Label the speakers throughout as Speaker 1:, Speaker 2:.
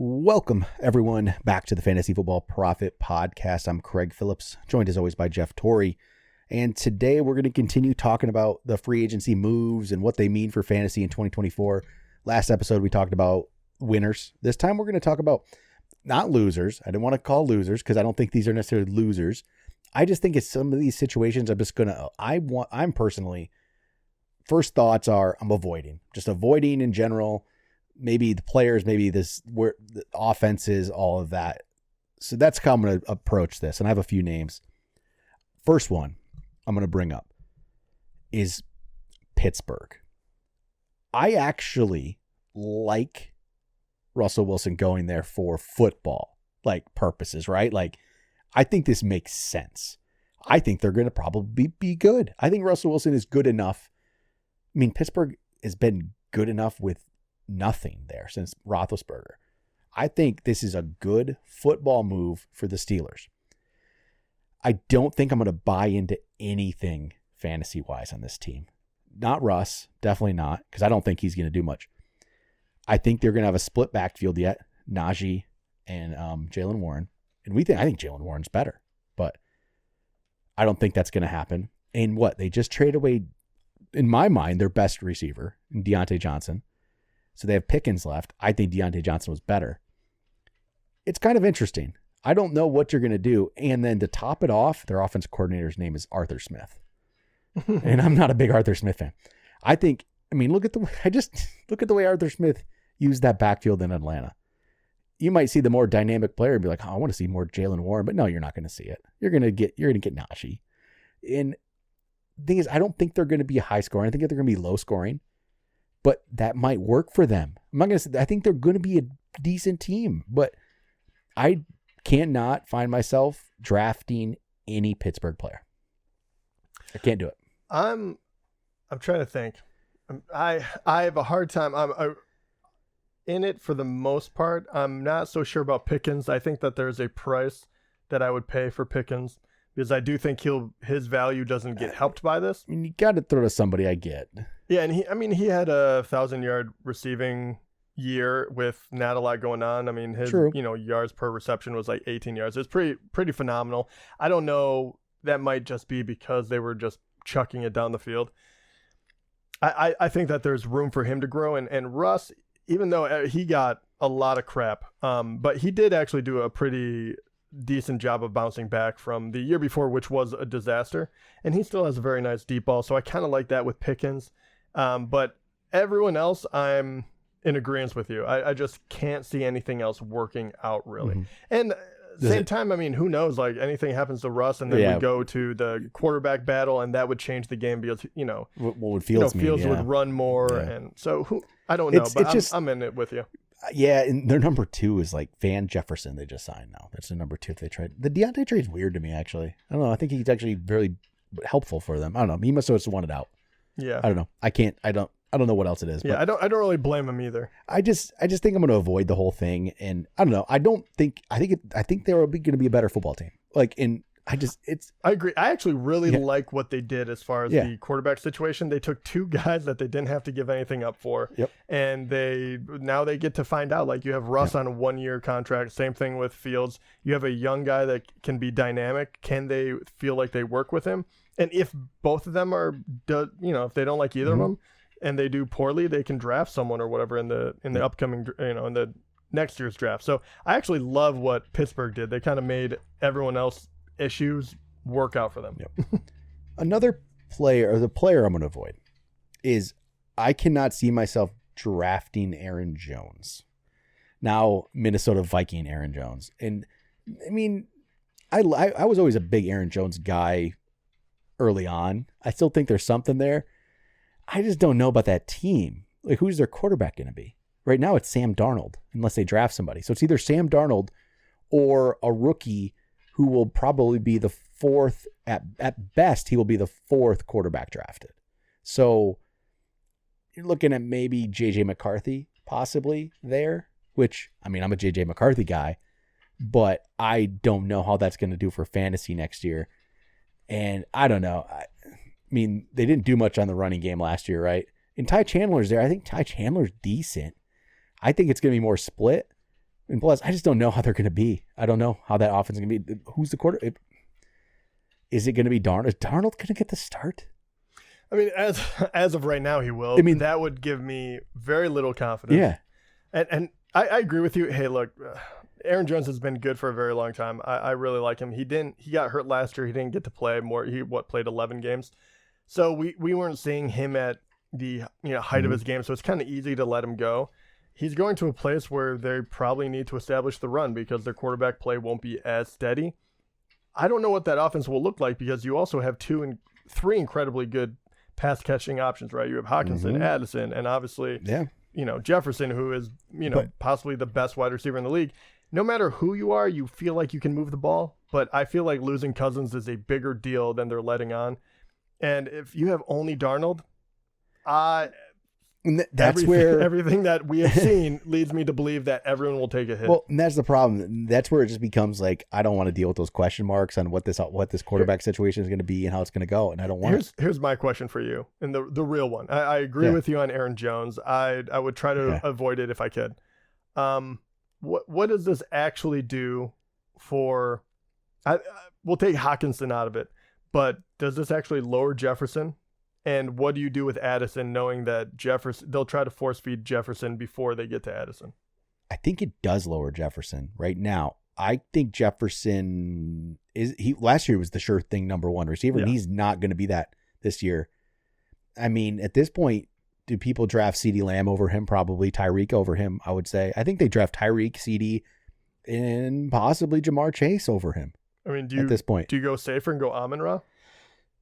Speaker 1: Welcome, everyone, back to the Fantasy Football Profit Podcast. I'm Craig Phillips, joined as always by Jeff Torrey. And today we're going to continue talking about the free agency moves and what they mean for fantasy in 2024. Last episode, we talked about winners. This time, we're going to talk about not losers. I didn't want to call losers because I don't think these are necessarily losers. I just think it's some of these situations I'm just going to, I'm personally, first thoughts are I'm avoiding in general. Maybe the players, maybe where the offenses, all of that. So that's how I'm going to approach this. And I have a few names. First one I'm going to bring up is Pittsburgh. I actually like Russell Wilson going there for football purposes, right? I think this makes sense. I think they're going to probably be good. I think Russell Wilson is good enough. I mean, Pittsburgh has been good enough with nothing there since Roethlisberger. I think this is a good football move for the Steelers. I don't think I'm going to buy into anything fantasy-wise on this team. Not Russ, definitely not, because I don't think he's going to do much. I think they're going to have a split backfield yet, Najee and Jalen Warren. And I think Jalen Warren's better, but I don't think that's going to happen. And they just traded away, in my mind, their best receiver, Deontay Johnson. So they have Pickens left. I think Deontay Johnson was better. It's kind of interesting. I don't know what you're going to do. And then to top it off, their offense coordinator's name is Arthur Smith. And I'm not a big Arthur Smith fan. Look at the way Arthur Smith used that backfield in Atlanta. You might see the more dynamic player and be like, I want to see more Jalen Warren, but no, you're not going to see it. You're going to get Najee. And the thing is, I don't think they're going to be high scoring. I think they're going to be low scoring. But that might work for them. I'm not going to say, I think they're going to be a decent team, but I cannot find myself drafting any Pittsburgh player. I can't do it.
Speaker 2: I'm trying to think. I have a hard time. I'm in it for the most part. I'm not so sure about Pickens. I think that there's a price that I would pay for Pickens because I do think his value doesn't get helped by this.
Speaker 1: I mean, you got to throw to somebody. I get.
Speaker 2: Yeah, and he had a 1,000-yard receiving year with not a lot going on. I mean, his
Speaker 1: True.
Speaker 2: Yards per reception was like 18 yards. It's pretty phenomenal. I don't know. That might just be because they were just chucking it down the field. I think that there's room for him to grow. And Russ, even though he got a lot of crap, but he did actually do a pretty decent job of bouncing back from the year before, which was a disaster. And he still has a very nice deep ball. So I kind of like that with Pickens. But everyone else, I'm in agreement with you. I just can't see anything else working out really. Mm-hmm. And same time, I mean, who knows? Anything happens to Russ, and then we go to the quarterback battle, and that would change the game because
Speaker 1: what would Fields
Speaker 2: would run more, and so I don't know, but I'm in it with you.
Speaker 1: Yeah, and their number 2 is Van Jefferson. They just signed now. That's their number 2 if they trade. The Deontay trade's weird to me, actually. I don't know. I think he's actually very helpful for them. I don't know. He must have just wanted out. Yeah. I don't know. I don't know what else it is.
Speaker 2: Yeah,
Speaker 1: but
Speaker 2: I don't really blame him either.
Speaker 1: I just think I'm going to avoid the whole thing, and I don't know. I think they're going to be a better football team. I agree. I actually really like what they did as far as the quarterback situation. They took 2 guys that they didn't have to give anything up for. Yep. And now they get to find out. You have Russ on a 1-year contract. Same thing with Fields. You have a young guy that can be dynamic. Can they feel like they work with him? And if both of them if they don't like either of them and they do poorly, they can draft someone or whatever in the upcoming, in the next year's draft. So I actually love what Pittsburgh did. They kind of made everyone else issues work out for them. Yep. Another player, or the player I'm going to avoid, is I cannot see myself drafting Aaron Jones. Now, Minnesota Viking Aaron Jones. And I mean, I was always a big Aaron Jones guy early on. I still think there's something there. I just don't know about that team. Who's their quarterback going to be? Right now, it's Sam Darnold, unless they draft somebody. So it's either Sam Darnold or a rookie who will probably be the 4th, at best, he will be the 4th quarterback drafted. So you're looking at maybe J.J. McCarthy possibly there, which, I mean, I'm a J.J. McCarthy guy, but I don't know how that's going to do for fantasy next year. And I don't know. I mean, they didn't do much on the running game last year, right? And Ty Chandler's there. I think Ty Chandler's decent. I think it's going to be more split. And plus, I just don't know how they're going to be. I don't know how that offense is going to be. Who's the quarter? Is it going to be Darnold? Is Darnold going to get the start?
Speaker 2: I mean, as of right now, he will. I mean, that would give me very little confidence.
Speaker 1: Yeah.
Speaker 2: And I agree with you. Hey, look, Aaron Jones has been good for a very long time. I really like him. He got hurt last year. He didn't get to play more. He played 11 games. So we weren't seeing him at the height of his game. So it's kind of easy to let him go. He's going to a place where they probably need to establish the run because their quarterback play won't be as steady. I don't know what that offense will look like because you also have 2 and 3 incredibly good pass catching options, right? You have Hawkinson, Addison, and obviously, Jefferson, who is, possibly the best wide receiver in the league. No matter who you are, you feel like you can move the ball, but I feel like losing Cousins is a bigger deal than they're letting on. And if you have only Darnold, everything that we have seen leads me to believe that everyone will take a hit.
Speaker 1: Well, and that's the problem. That's where it just becomes like, I don't want to deal with those question marks on what this quarterback situation is going to be and how it's going to go. And I don't want
Speaker 2: Here's my question for you. And the real one, I agree with you on Aaron Jones. I would try to avoid it if I could. What does this actually do for, we'll take Hawkinson out of it, but does this actually lower Jefferson? And what do you do with Addison, knowing that they'll try to force feed Jefferson before they get to Addison?
Speaker 1: I think it does lower Jefferson right now. I think Jefferson last year was the sure thing number 1 receiver, and he's not going to be that this year. I mean, at this point, do people draft CeeDee Lamb over him? Probably Tyreek over him, I would say. I think they draft Tyreek, CeeDee, and possibly Jamar Chase over him.
Speaker 2: I mean,
Speaker 1: at this point,
Speaker 2: do you go safer and go Amon-Ra?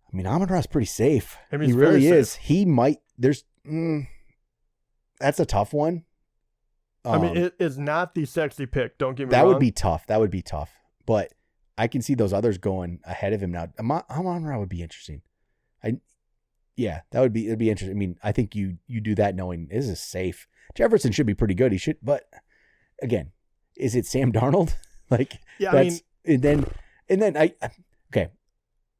Speaker 1: I mean, Amon-Ra's pretty safe.
Speaker 2: I mean,
Speaker 1: he really is. He might. That's a tough one.
Speaker 2: I mean, it is not the sexy pick. Don't get me wrong.
Speaker 1: That would be tough. But I can see those others going ahead of him now. Amon-Ra would be interesting. It'd be interesting. I mean, I think you do that knowing this is safe. Jefferson should be pretty good. He should, but again, is it Sam Darnold? And then okay.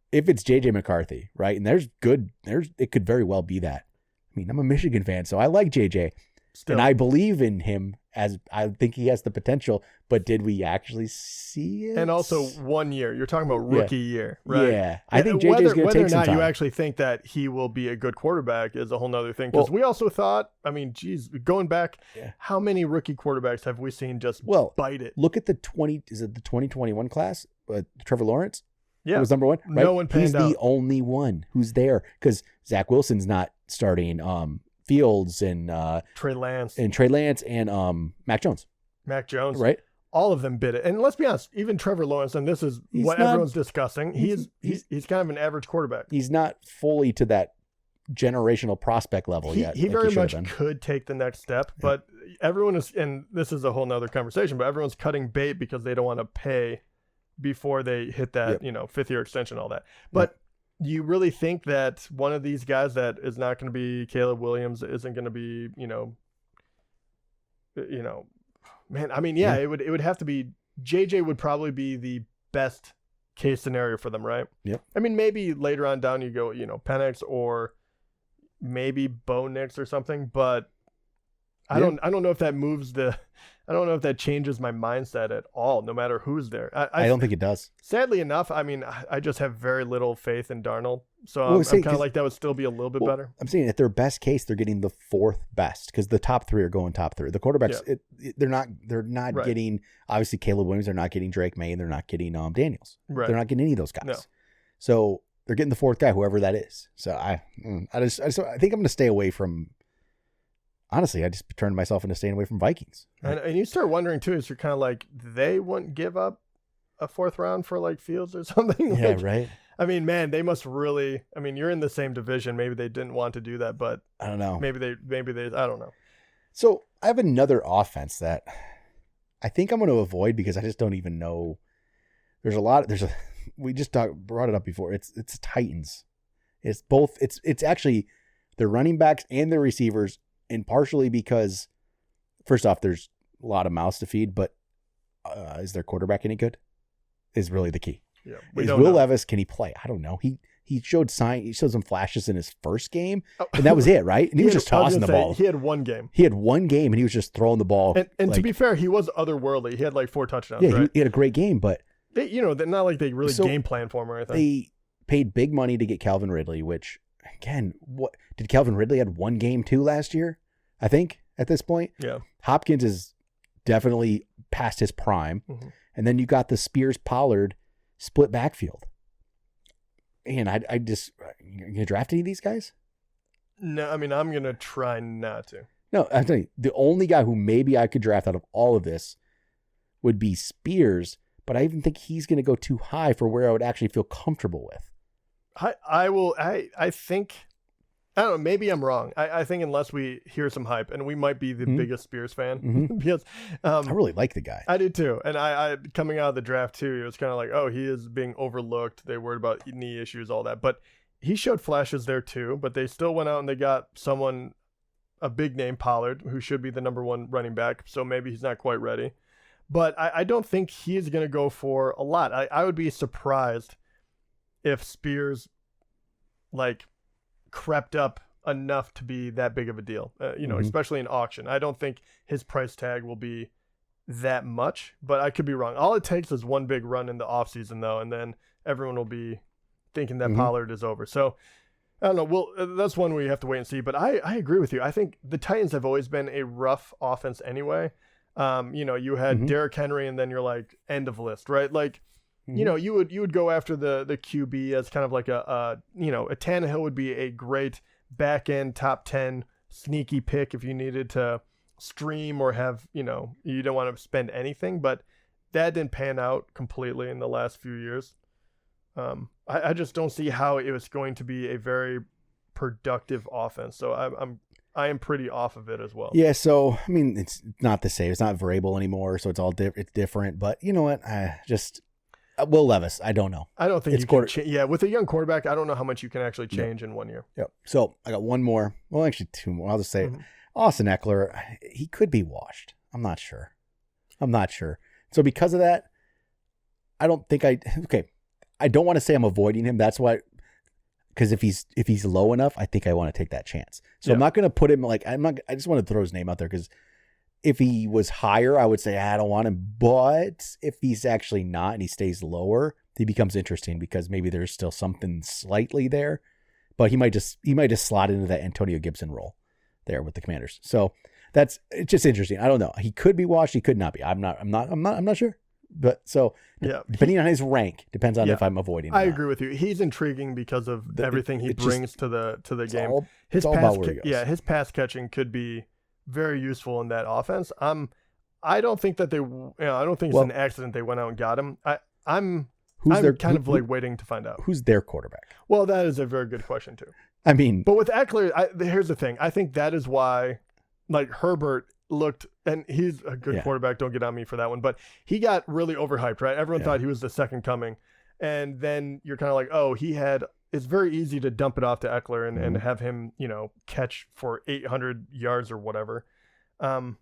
Speaker 1: If it's JJ McCarthy, right? And it could very well be that. I mean, I'm a Michigan fan, so I like JJ. Still. And I believe in him as I think he has the potential, but did we actually see it?
Speaker 2: And also 1 year. You're talking about rookie year, right?
Speaker 1: Yeah. I think JJ's going to take some time.
Speaker 2: Whether or not you actually think that he will be a good quarterback is a whole nother thing. Because we also thought, I mean, geez, going back, how many rookie quarterbacks have we seen just bite it?
Speaker 1: Look at the 2021 class, Trevor Lawrence?
Speaker 2: Yeah,
Speaker 1: it was number 1. Right?
Speaker 2: No one panned out.
Speaker 1: He's the only one who's there because Zach Wilson's not starting. Fields and
Speaker 2: Trey Lance
Speaker 1: and Mac Jones. Right?
Speaker 2: All of them bid it. And let's be honest, even Trevor Lawrence, and this is everyone's discussing. He's kind of an average quarterback.
Speaker 1: He's not fully to that generational prospect level yet.
Speaker 2: He very much could take the next step, but everyone is, and this is a whole nother conversation, but everyone's cutting bait because they don't want to pay before they hit that, 5th year extension, all that. But you really think that one of these guys that is not going to be Caleb Williams isn't going to be, man, I mean, it would have to be, JJ would probably be the best case scenario for them, right?
Speaker 1: Yep.
Speaker 2: I mean, maybe later on down you go, Penix or maybe Bo Nix or something, but I don't know if that I don't know if that changes my mindset at all, no matter who's there.
Speaker 1: I don't think it does.
Speaker 2: Sadly enough, I mean, I just have very little faith in Darnold. So I'm kind of like that would still be a little bit better.
Speaker 1: I'm saying at their best case, they're getting the 4th best because the top 3 are going top 3. The quarterbacks, they're not getting, obviously Caleb Williams, they're not getting Drake May, and they're not getting Daniels.
Speaker 2: Right.
Speaker 1: They're not getting any of those guys.
Speaker 2: No.
Speaker 1: So they're getting the 4th guy, whoever that is. So I think I'm going to stay away from. Honestly, I just turned myself into staying away from Vikings. Right?
Speaker 2: And you start wondering too, is you're kind of like, they wouldn't give up a 4th round for like Fields or something.
Speaker 1: Yeah, right.
Speaker 2: I mean, man, they must really. I mean, you're in the same division. Maybe they didn't want to do that, but
Speaker 1: I don't know.
Speaker 2: Maybe they. I don't know.
Speaker 1: So I have another offense that I think I'm going to avoid because I just don't even know. We just brought it up before. It's Titans. It's both. It's actually their running backs and their receivers. And partially because, first off, there's a lot of mouths to feed, but is their quarterback any good? Is really the key.
Speaker 2: Yeah,
Speaker 1: Will Levis, can he play? I don't know. He He showed some flashes in his first game, and that was it, right? And he was just tossing the ball.
Speaker 2: He had one game.
Speaker 1: He had one game, and he was just throwing the ball.
Speaker 2: And to be fair, he was otherworldly. He had like 4 touchdowns.
Speaker 1: Yeah,
Speaker 2: right?
Speaker 1: he had a great game, but
Speaker 2: they're not like they really game plan for him or anything.
Speaker 1: They paid big money to get Calvin Ridley, which again, what did Calvin Ridley had one game too last year? I think at this point,
Speaker 2: yeah.
Speaker 1: Hopkins is definitely past his prime, and then you got the Spears Pollard split backfield. And I just, you gonna draft any of these guys?
Speaker 2: No, I mean, I'm gonna try not to.
Speaker 1: No, I'm telling you, the only guy who maybe I could draft out of all of this would be Spears, but I even think he's gonna go too high for where I would actually feel comfortable with.
Speaker 2: I think, I don't know, maybe I'm wrong. I think unless we hear some hype, and we might be the biggest Spears fan, because
Speaker 1: I really like the guy.
Speaker 2: I did too. And I coming out of the draft too, it was kind of like, oh, he is being overlooked. They worried about knee issues, all that. But he showed flashes there too, but they still went out and they got someone, a big name, Pollard, who should be the number 1 running back. So maybe he's not quite ready. But I don't think he's going to go for a lot. I would be surprised if Spears like crept up enough to be that big of a deal, especially in auction. I don't think his price tag will be that much, but I could be wrong. All it takes is one big run in the offseason, though, and then everyone will be thinking that Pollard is over. So I don't know. Well, that's one where you have to wait and see. But I agree with you. I think the Titans have always been a rough offense anyway. You had Derrick Henry, and then you're like end of list, right? Like, you would go after the QB as kind of like a Tannehill would be a great back end top 10 sneaky pick if you needed to stream or have, you don't want to spend anything, but that didn't pan out completely in the last few years. I just don't see how it was going to be a very productive offense. So I am pretty off of it as well.
Speaker 1: Yeah. So, I mean, it's not the same. It's not Vrabel anymore. So it's different, but you know what? Will Levis, I don't know.
Speaker 2: I don't think with a young quarterback, I don't know how much you can actually change in 1 year.
Speaker 1: Yep. So I got one more. Well, actually 2 more. I'll just say Austin Ekeler, he could be washed. I'm not sure. So because of that, I don't think I don't want to say I'm avoiding him. That's why, because if he's low enough, I think I want to take that chance. So I'm not going to put him I just want to throw his name out there because if he was higher, I would say I don't want him. But if he's actually not and he stays lower, he becomes interesting because maybe there's still something slightly there. But he might just slot into that Antonio Gibson role there with the Commanders. So it's just interesting. I don't know. He could be washed. He could not be. I'm not sure. But so depending on his rank, depends on if I'm avoiding him.
Speaker 2: I agree with you. He's intriguing because of everything he brings to the game.
Speaker 1: His
Speaker 2: pass catching could be very useful in that offense. I don't think that I don't think it's an accident they went out and got him. I'm waiting to find out.
Speaker 1: Who's their quarterback?
Speaker 2: Well, that is a very good question too.
Speaker 1: I mean,
Speaker 2: but with Ekeler, here's the thing. I think that is why, like, Herbert looked, and he's a good quarterback. Don't get on me for that one, but he got really overhyped, right? Everyone thought he was the second coming, and then you're kind of like, oh, it's very easy to dump it off to Ekeler and have him, catch for 800 yards or whatever. I'm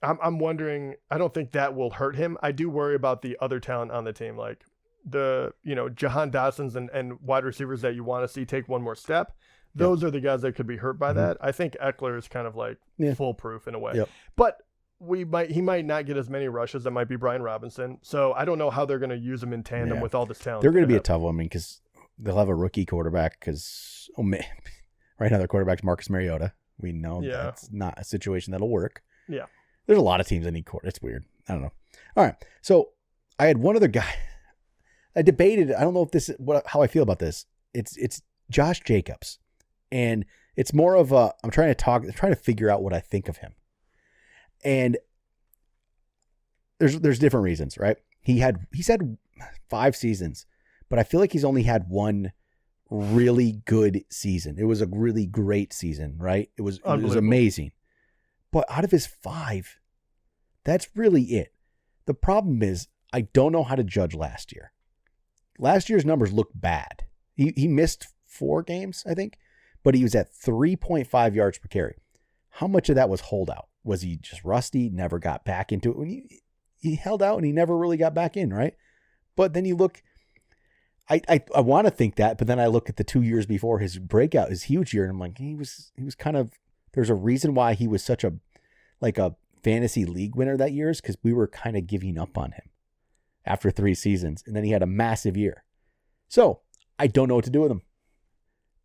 Speaker 2: wondering, I don't think that will hurt him. I do worry about the other talent on the team, like the, Jahan Dotsons and wide receivers that you want to see take one more step. Those are the guys that could be hurt by that. I think Ekeler is kind of like foolproof in a way, but he might not get as many rushes. That might be Brian Robinson. So I don't know how they're going to use him in tandem with all this talent.
Speaker 1: They're going to be a tough one because they'll have a rookie quarterback because right now their quarterback's Marcus Mariota. We know that's not a situation that'll work. Yeah. There's a lot of teams that need quarterback. It's weird. I don't know. All right. So I had one other guy. I debated. I don't know if this is how I feel about this. It's Josh Jacobs. And it's more of I'm trying to figure out what I think of him. And there's different reasons, right? He's had 5 seasons, but I feel like he's only had one really good season. It was a really great season, right? It was amazing. But out of his 5, that's really it. The problem is I don't know how to judge last year. Last year's numbers look bad. He missed 4 games, I think. But he was at 3.5 yards per carry. How much of that was holdout? Was he just rusty, never got back into it? When he held out and he never really got back in, right? But then you look, I want to think that, but then I look at the 2 years before his breakout, his huge year, and I'm like, he was kind of, there's a reason why he was such a fantasy league winner that year, is because we were kind of giving up on him after 3 seasons, and then he had a massive year. So I don't know what to do with him.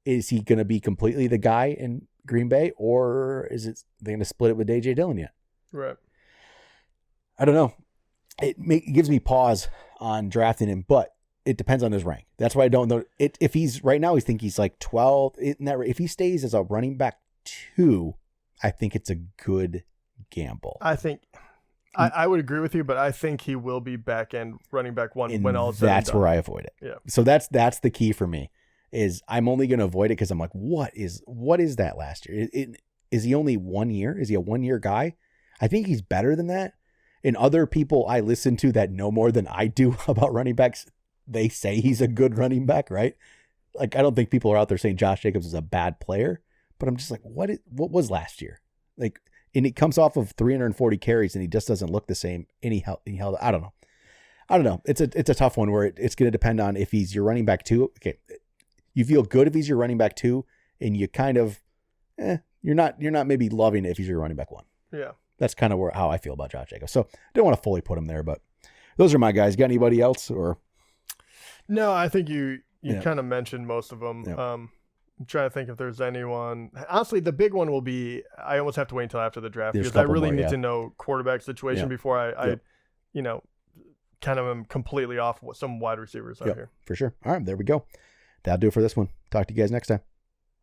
Speaker 1: Is he going to be completely the guy in Green Bay, or is it they're going to split it with A.J. Dillon yet?
Speaker 2: Right.
Speaker 1: I don't know. It gives me pause on drafting him, but it depends on his rank. That's why I don't know. If he's right now, I think he's like 12. If he stays as a running back 2, I think it's a good gamble.
Speaker 2: I think I would agree with you, but I think he will be back end running back 1
Speaker 1: and
Speaker 2: when all is said and
Speaker 1: that's
Speaker 2: done.
Speaker 1: where I avoid it.
Speaker 2: Yeah.
Speaker 1: So that's the key for me, is I'm only going to avoid it because I'm like, what is that last year? Is he only 1 year? Is he a 1 year guy? I think he's better than that. And other people I listen to that know more than I do about running backs, they say he's a good running back, right? Like, I don't think people are out there saying Josh Jacobs is a bad player, but I'm just like, what was last year? Like, and he comes off of 340 carries and he just doesn't look the same. And he held, I don't know. It's a tough one where it's going to depend on if he's your running back 2. Okay. You feel good if he's your running back 2, and you kind of, you're not maybe loving it if he's your running back 1.
Speaker 2: Yeah.
Speaker 1: That's kind of how I feel about Josh Jacobs. So I don't want to fully put him there, but those are my guys. Got anybody else? Or
Speaker 2: no, I think you kind of mentioned most of them.
Speaker 1: Yeah.
Speaker 2: I'm trying to think if there's anyone. Honestly, the big one will be, I almost have to wait until after the draft,
Speaker 1: There's
Speaker 2: because I
Speaker 1: a couple
Speaker 2: really
Speaker 1: more,
Speaker 2: need to know quarterback situation before I kind of am completely off with some wide receivers out here.
Speaker 1: For sure. All right, there we go. That'll do it for this one. Talk to you guys next time.